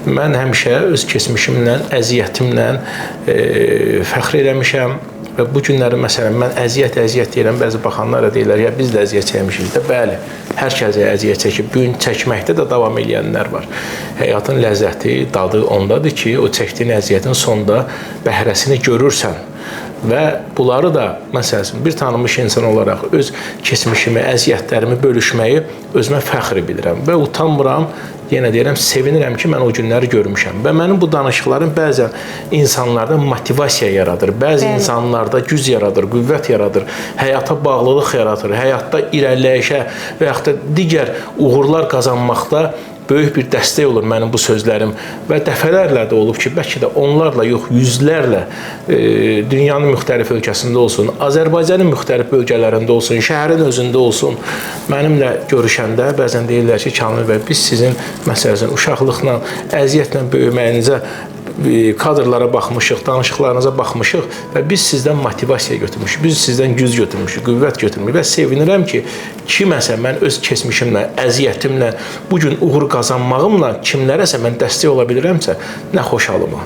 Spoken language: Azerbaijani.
mən həmişə öz keçmişimlə, əziyyətimlə fəxr eləmişəm. Və bu günləri məsələn, mən əziyyət deyirəm, bəzi baxanlar da deyirlər, ya biz də əziyyət çəkmişik də, bəli, hər kəsə əziyyət çəkib, bu gün çəkməkdə də davam edənlər var. Həyatın ləzzəti, dadı ondadır ki, o çəkdiyin əziyyətin sonunda bəhrəsini görürsən. Və bunları da, məsələn, bir tanınmış insan olaraq öz keçmişimi, əziyyətlərimi bölüşməyi özümə fəxr bilirəm və utanmıram. Yenə deyirəm, sevinirəm ki, mən o günləri görmüşəm. Və mənim bu danışıqlarım bəzən insanlarda motivasiya yaradır, bəzi insanlarda güc yaradır, qüvvət yaradır, həyata bağlılıq yaradır, həyatda irəliləyişə və yaxud da digər uğurlar qazanmaqda böyük bir dəstək olur mənim bu sözlərim və dəfələrlə də olub ki, bəlkə də onlarla yox, yüzlərlə dünyanın müxtəlif ölkəsində olsun, Azərbaycanın müxtəlif bölgələrində olsun, şəhərin özündə olsun, mənimlə görüşəndə bəzən deyirlər ki, Kamil bəy, biz sizin məsələn uşaqlıqla, əziyyətlə böyüməyinizə kadrlara baxmışıq, danışıqlarınıza baxmışıq və biz sizdən motivasiya götürmüşük, biz sizdən güc götürmüşük, qüvvət götürmüşük və sevinirəm ki, kiməsə mən öz keçmişimlə, əziyyətimlə, bugün uğur qazanmağımla kimlərəsə mən dəstək ola bilirəmsə, nə xoşalıma.